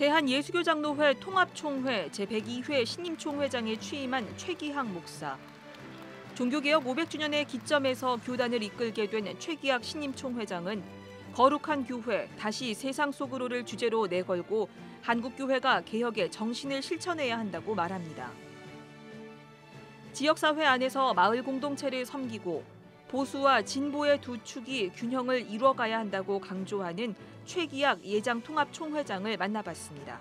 대한예수교장로회 통합총회 제102회 신임총회장에 취임한 최기학 목사. 종교개혁 500주년의 기점에서 교단을 이끌게 된 최기학 신임총회장은 거룩한 교회, 다시 세상 속으로를 주제로 내걸고 한국교회가 개혁의 정신을 실천해야 한다고 말합니다. 지역사회 안에서 마을 공동체를 섬기고 보수와 진보의 두 축이 균형을 이뤄가야 한다고 강조하는 최기학 예장통합총회장을 만나봤습니다.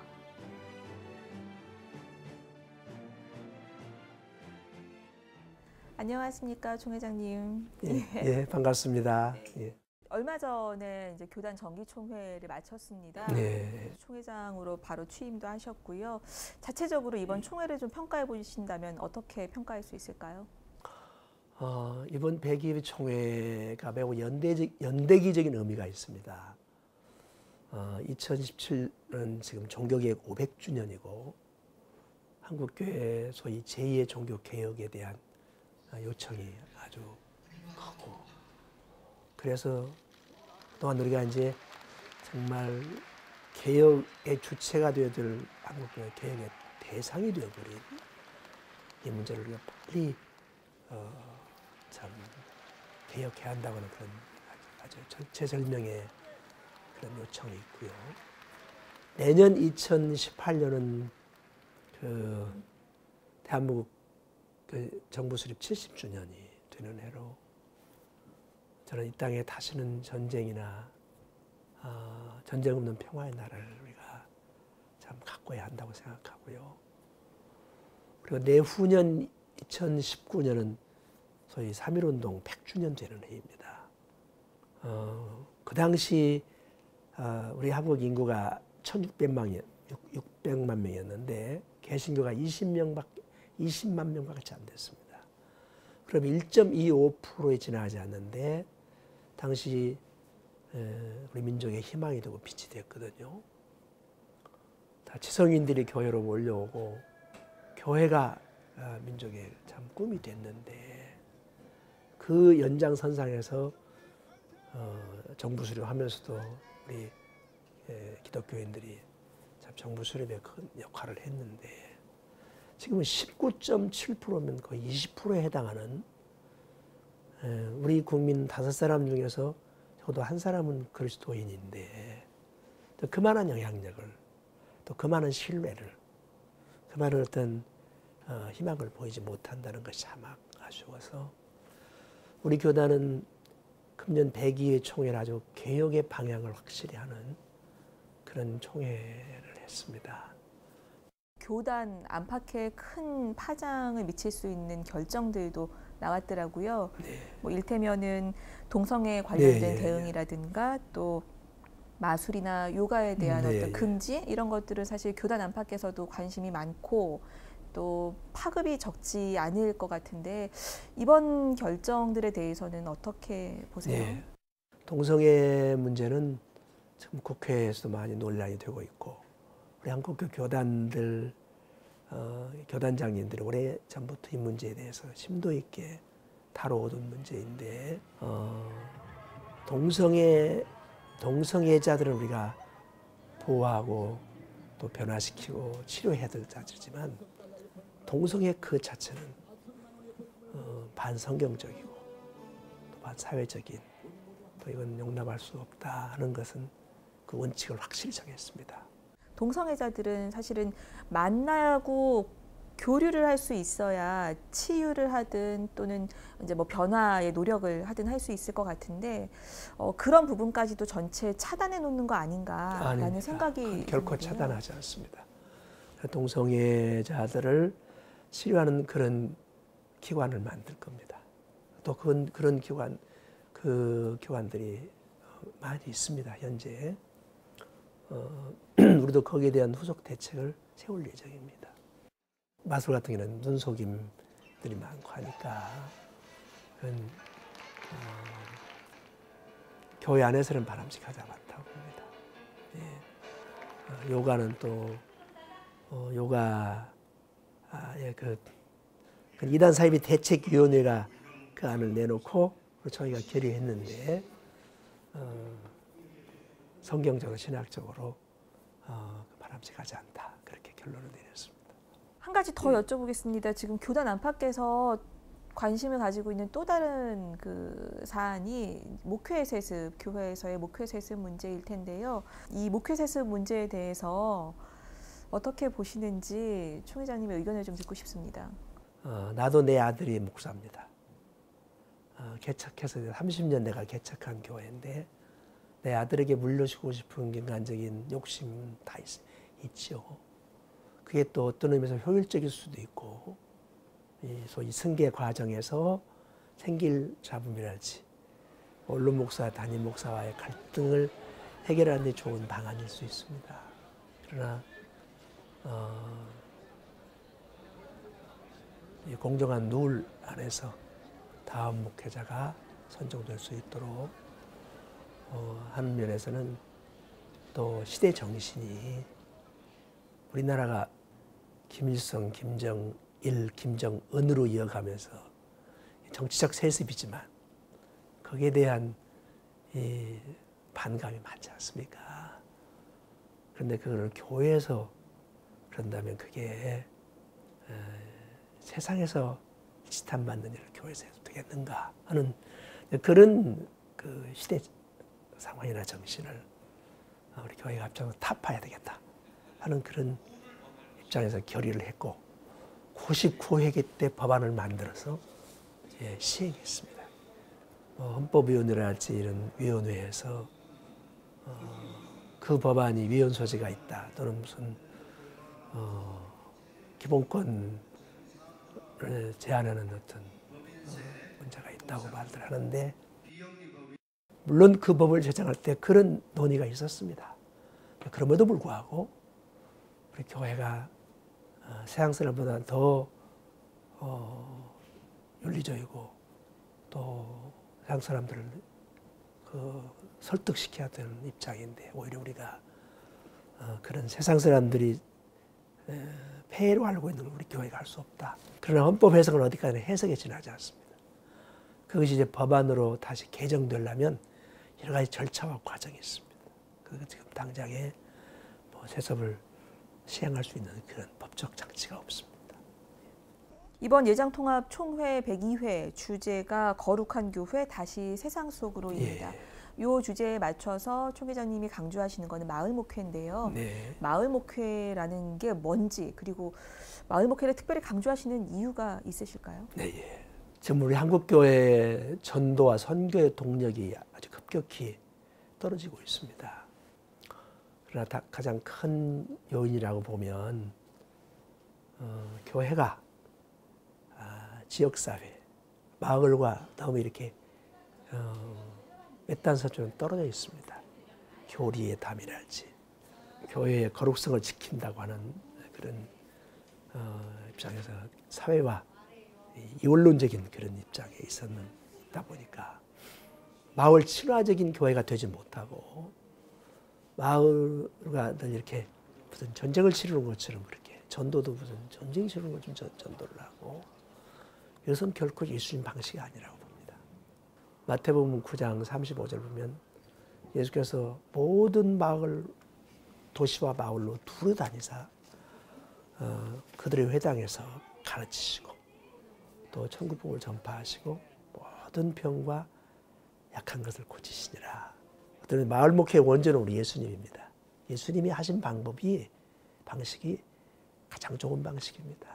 안녕하십니까, 총회장님. 예, 반갑습니다. 예. 얼마 전에 이제 교단 정기총회를 마쳤습니다. 예. 총회장으로 바로 취임도 하셨고요. 자체적으로 이번 총회를 좀 평가해 보신다면 어떻게 평가할 수 있을까요? 이번 102회 총회가 매우 연대기적인 의미가 있습니다. 2017년 지금 종교개혁 500주년이고 한국교회 소위 제2의 종교개혁에 대한 요청이 아주 크고, 그래서 또한 우리가 이제 정말 개혁의 주체가 되어줄 한국교회 개혁의 대상이 되어버린 이 문제를 우리가 빨리 참 개혁해야 한다고는 그런 아주 절체절명의 그런 요청이 있고요. 내년 2018년은 그 대한민국 그 정부 수립 70주년이 되는 해로 저는 이 땅에 다시는 전쟁이나 전쟁 없는 평화의 나라를 우리가 참 가꿔야 한다고 생각하고요. 그리고 내후년 2019년은 소위 3.1운동 100주년 되는 해입니다. 그 당시 우리 한국 인구가 1,600만 명이었는데 개신교가 20만 명밖에 안 됐습니다. 그럼 1.25%에 지나지 않는데 당시 우리 민족의 희망이 되고 빛이 됐거든요. 다 지성인들이 교회로 몰려오고 교회가 민족의 참 꿈이 됐는데 그 연장선상에서 정부 수립하면서도 우리 기독교인들이 참 정부 수립에 큰 역할을 했는데 지금은 19.7%면 거의 20%에 해당하는 우리 국민 5사람 중에서 적어도 한 사람은 그리스도인인데 또 그만한 영향력을 또 그만한 신뢰를 그만한 어떤 희망을 보이지 못한다는 것이 참 아쉬워서 우리 교단은 금년 102회 총회를 아주 개혁의 방향을 확실히 하는 그런 총회를 했습니다. 교단 안팎에 큰 파장을 미칠 수 있는 결정들도 나왔더라고요. 네. 뭐 일테면은 동성애 관련된 네, 대응이라든가 또 마술이나 요가에 대한 네, 어떤 금지 이런 것들은 사실 교단 안팎에서도 관심이 많고 또 파급이 적지 않을 것 같은데 이번 결정들에 대해서는 어떻게 보세요? 네. 동성애 문제는 지금 국회에서도 많이 논란이 되고 있고 우리 한국교 교단들 교단장님들이 오래전부터 이 문제에 대해서 심도 있게 다뤄오던 문제인데 동성애자들을 우리가 보호하고 또 변화시키고 치료해야 되지만 동성애 그 자체는 반성경적이고 또 반사회적인 또 이건 용납할 수 없다 하는 것은 그 원칙을 확실히 정했습니다. 동성애자들은 사실은 만나고 교류를 할 수 있어야 치유를 하든 또는 이제 뭐 변화의 노력을 하든 할 수 있을 것 같은데 그런 부분까지도 전체 차단해 놓는 거 아닌가라는 아닙니다. 생각이 결코 드는데요. 차단하지 않습니다. 동성애자들을 치료하는 그런 기관을 만들 겁니다. 또 그런 기관들이 많이 있습니다. 현재 우리도 거기에 대한 후속 대책을 세울 예정입니다. 마술 같은 경우는 눈속임들이 많고 하니까 교회 안에서는 바람직하지 않다고 봅니다. 예. 요가는 또 그 이단 사이비 대책위원회가 그 안을 내놓고 저희가 결의했는데 성경적으로 신학적으로 바람직하지 않다. 그렇게 결론을 내렸습니다. 한 가지 더 여쭤보겠습니다. 지금 교단 안팎에서 관심을 가지고 있는 또 다른 그 사안이 목회 세습, 교회에서의 목회 세습 문제일 텐데요. 이 목회 세습 문제에 대해서 어떻게 보시는지 총 회장님의 의견을 좀 듣고 싶습니다. 나도 내 아들이 목사입니다. 개척해서 30년 내가 개척한 교회인데 내 아들에게 물려주고 싶은 인간적인 욕심은 다 있죠. 그게 또 어떤 의미에서 효율적일 수도 있고 소위 승계 과정에서 생길 잡음이랄지 원로 목사, 담임 목사와의 갈등을 해결하는 데 좋은 방안일 수 있습니다. 그러나 이 공정한 룰 안에서 다음 목회자가 선정될 수 있도록 하는 면에서는 또 시대 정신이 우리나라가 김일성, 김정일, 김정은으로 이어가면서 정치적 세습이지만 거기에 대한 이 반감이 많지 않습니까? 그런데 그걸 교회에서 그런다면 그게 세상에서 지탄받는 일을 교회에서 해도 되겠는가 하는 그런 그 시대 상황이나 정신을 우리 교회가 앞장서 타파해야 되겠다 하는 그런 입장에서 결의를 했고 99회기 때 법안을 만들어서 시행했습니다. 헌법위원회랄지 이런 위원회에서 그 법안이 위헌 소지가 있다 또는 무슨 기본권을 제한하는 어떤 문제가 있다고 말들 하는데 물론 그 법을 제정할 때 그런 논의가 있었습니다. 그럼에도 불구하고 우리 교회가 세상 사람보다 더 윤리적이고 또 세상 사람들을 설득시켜야 되는 입장인데 오히려 우리가 그런 세상 사람들이 폐해로 알고 있는 걸 우리 교회가 할 수 없다. 그러나 헌법 해석은 어디까지나 해석에 지나지 않습니다. 그것이 이제 법안으로 다시 개정되려면 여러 가지 절차와 과정이 있습니다. 그래서 지금 당장에 세습을 시행할 수 있는 그런 법적 장치가 없습니다. 이번 예장통합 총회 102회 주제가 거룩한 교회 다시 세상 속으로입니다. 이 주제에 맞춰서 총 회장님이 강조하시는 것은 마을 목회인데요. 마을 목회라는 게 뭔지 그리고 마을 목회를 특별히 강조하시는 이유가 있으실까요? 네. 지금 우리 한국교회 전도와 선교의 동력이 아주 급격히 떨어지고 있습니다. 그러나 가장 큰 요인이라고 보면 교회가 지역사회, 마을과 너무 이렇게 몇 단서처럼 떨어져 있습니다. 교리의 담이랄지 교회의 거룩성을 지킨다고 하는 그런 입장에서 사회와 이원론적인 그런 입장에 있었다 보니까 마을 친화적인 교회가 되지 못하고 마을과 이렇게 무슨 전쟁을 치르는 것처럼 그렇게 전도도 무슨 전쟁 치르는 것처럼 전도를 하고 이것은 결코 예수님 방식이 아니라고 봅니다. 마태복음 9장 35절 보면 예수께서 모든 마을 도시와 마을로 두루 다니사 그들의 회당에서 가르치시고 또 천국복음을 전파하시고 모든 병과 약한 것을 고치시니라. 어떤 마을 목회의 원조는 우리 예수님입니다. 예수님이 하신 방식이 가장 좋은 방식입니다.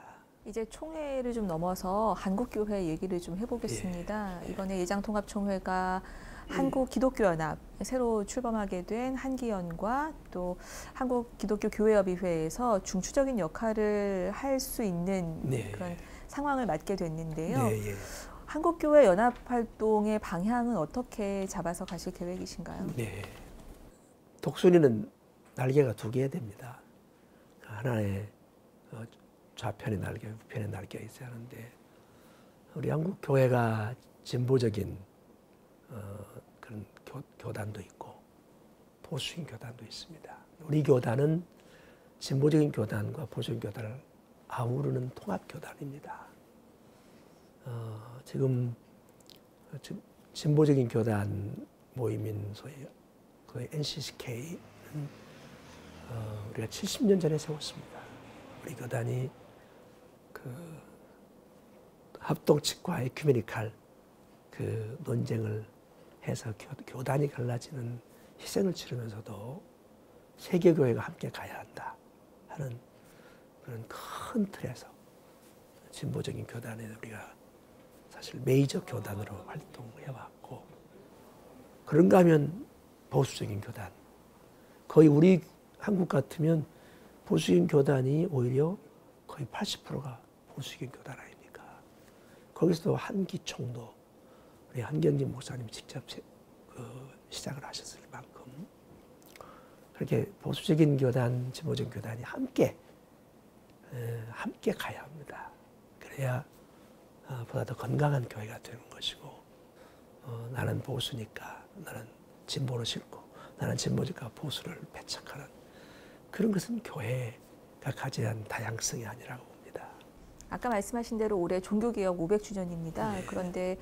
이제 총회를 좀 넘어서 한국교회 얘기를 좀 해보겠습니다. 이번에 예장통합총회가 한국기독교연합, 새로 출범하게 된 한기연과 또 한국기독교교회협의회에서 중추적인 역할을 할 수 있는 그런 상황을 맡게 됐는데요. 한국교회 연합활동의 방향은 어떻게 잡아서 가실 계획이신가요? 독수리는 날개가 두 개 됩니다. 하나의 좌편의 날개, 우편의 날개가 있어야 하는데 우리 한국 교회가 진보적인 그런 교단도 있고 보수적인 교단도 있습니다. 우리 교단은 진보적인 교단과 보수적인 교단을 아우르는 통합 교단입니다. 지금 진보적인 교단 모임인 소위 NCCK는 우리가 70년 전에 세웠습니다. 우리 교단이 그 합동측과 에큐메니칼 그 논쟁을 해서 교단이 갈라지는 희생을 치르면서도 세계교회가 함께 가야 한다 하는 그런 큰 틀에서 진보적인 교단에 우리가 사실 메이저 교단으로 활동해왔고, 그런가 하면 보수적인 교단, 거의 우리 한국 같으면 보수적인 교단이 오히려 거의 80%가 보수적인 교단 아닙니까? 거기서도 한기총도 우리 한경진 목사님이 직접 시작을 하셨을 만큼 그렇게 보수적인 교단, 진보적인 교단이 함께 가야 합니다. 그래야 보다 더 건강한 교회가 되는 것이고, 나는 보수니까 나는 진보를 싣고 나는 진보니까 보수를 배척하는 그런 것은 교회가 가져야 하는 다양성이 아니라고 봅니다. 아까 말씀하신 대로 올해 종교개혁 500주년입니다. 네. 그런데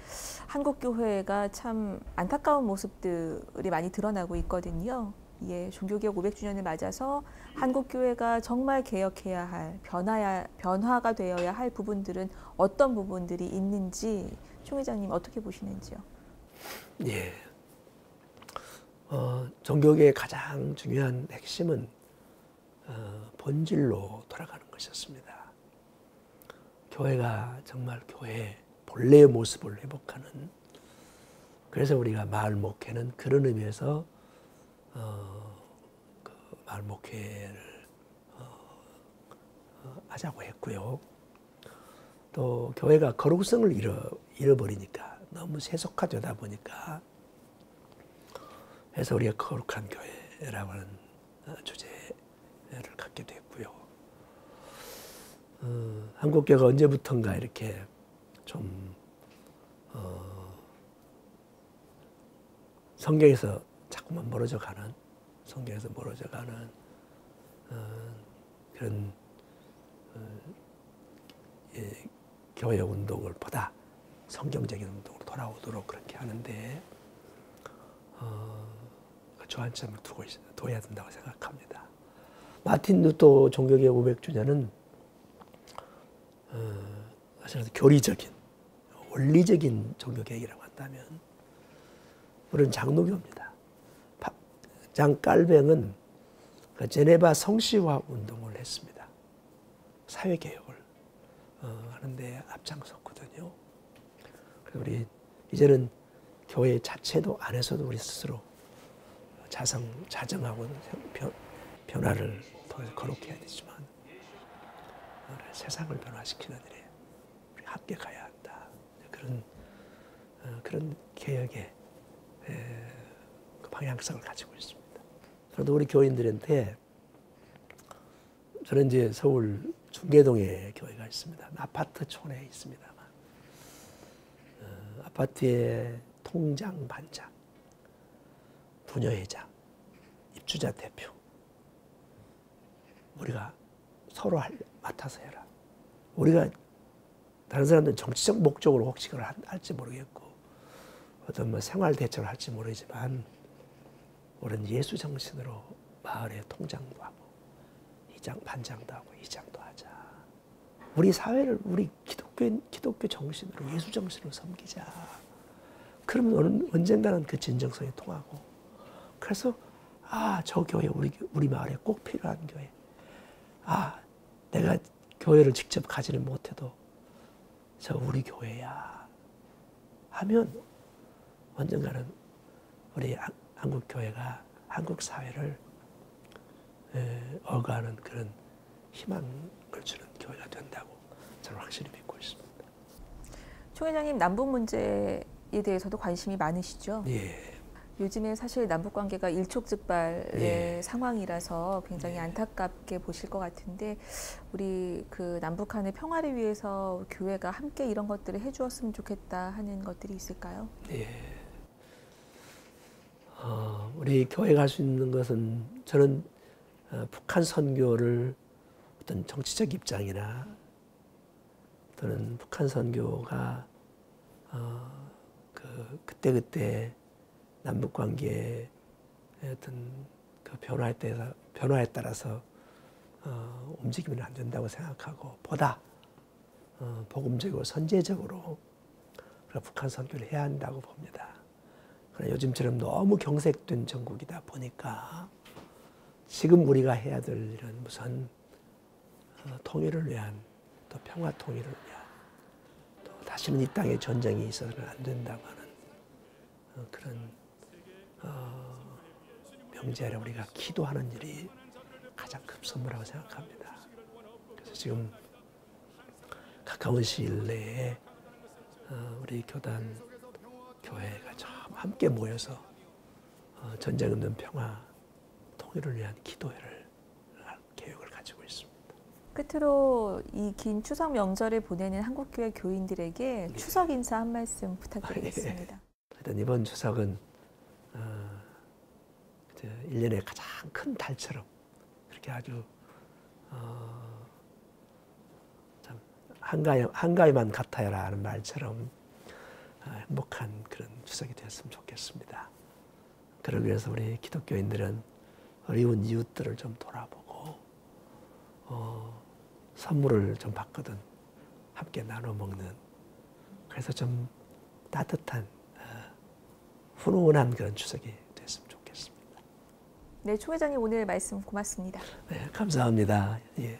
한국교회가 참 안타까운 모습들이 많이 드러나고 있거든요. 예, 종교개혁 500주년을 맞아서 한국교회가 정말 개혁해야 할, 변화가 되어야 할 부분들은 어떤 부분들이 있는지 총 회장님 어떻게 보시는지요? 예. 종교계의 가장 중요한 핵심은 본질로 돌아가는 것이었습니다. 교회가 정말 교회의 본래의 모습을 회복하는, 그래서 우리가 마을 목회는 그런 의미에서 그 마을 목회를 하자고 했고요. 또 교회가 거룩성을 잃어버리니까, 너무 세속화되다 보니까, 그래서 우리가 거룩한 교회라고 하는 주제를 갖게 됐고요. 한국교회가 언제부턴가 이렇게 좀 성경에서 자꾸만 멀어져 가는, 그런 교회 운동을 보다 성경적인 운동으로 돌아오도록 그렇게 하는데 주안점을 둬야 된다고 생각합니다. 마틴 루터 종교개혁 500주년은 사실 교리적인, 원리적인 종교개혁이라고 한다면 우리는 장로교입니다. 장 깔뱅은 제네바 성시화 운동을 했습니다. 사회개혁을 하는데 앞장섰거든요. 그래서 우리 이제는 교회 자체도 안에서도 우리 스스로 자정하고 변화를 통해서 거룩해야 되지만, 세상을 변화시키는 일에 우리 함께 가야 한다. 그런 개혁의 그 방향성을 가지고 있습니다. 그래도 우리 교인들한테, 저는 이제 서울 중계동에 교회가 있습니다. 아파트촌에 있습니다만, 아파트의 통장, 반장, 부녀회장, 입주자 대표, 우리가 서로 맡아서 해라. 우리가 다른 사람들은 정치적 목적으로 혹식을 할지 모르겠고 어떤 뭐 생활 대처를 할지 모르지만, 우리는 예수 정신으로 마을의 통장도 하고 반장도 하고 이장도 하자. 우리 사회를 우리 기독교 정신으로, 예수 정신으로 섬기자. 그러면 언젠가는 그 진정성이 통하고, 그래서 저 교회 우리 마을에 꼭 필요한 교회. 내가 교회를 직접 가지는 못해도 저 우리 교회야 하면 언젠가는 우리 한국 교회가 한국 사회를 어가하는 그런 희망을 주는 교회가 된다고 저는 확실히 믿고 있습니다. 총 회장님, 남북 문제에 대해서도 관심이 많으시죠? 예. 요즘에 사실 남북 관계가 일촉즉발의 상황이라서 굉장히 안타깝게 보실 것 같은데, 우리 그 남북한의 평화를 위해서 교회가 함께 이런 것들을 해주었으면 좋겠다 하는 것들이 있을까요? 예. 우리 교회가 할 수 있는 것은, 저는 북한 선교를 어떤 정치적 입장이나 또는 북한 선교가 그때 남북 관계의 어떤 그 변화에 따라서 움직이면 안 된다고 생각하고 보다 복음적이고 선제적으로 우리가 북한 선교를 해야 한다고 봅니다. 그러나 요즘처럼 너무 경색된 전국이다 보니까 지금 우리가 해야 될 일은 우선 통일을 위한 또 평화 통일을 위한 또 다시는 이 땅에 전쟁이 있어서는 안 된다고 하는 그런 명제하려 우리가 기도하는 일이 가장 급선무라고 생각합니다. 그래서 지금 가까운 시일 내에 우리 교단 교회가 좀 함께 모여서 전쟁 없는 평화 통일을 위한 기도회를 할 계획을 가지고 있습니다. 끝으로 이 긴 추석 명절을 보내는 한국교회 교인들에게 네. 추석 인사 한 말씀 부탁드리겠습니다. 하여튼 이번 추석은 1년의 가장 큰 달처럼 그렇게 아주 참 한가위만 같아요라는 말처럼 행복한 그런 추석이 되었으면 좋겠습니다. 그러기 위해서 우리 기독교인들은 어려운 이웃들을 좀 돌아보고 선물을 좀 받거든 함께 나눠 먹는 그래서 좀 따뜻한 훈훈한 그런 추석이 됐으면 좋겠습니다. 네, 총 회장님 오늘 말씀 고맙습니다. 네, 감사합니다. 예.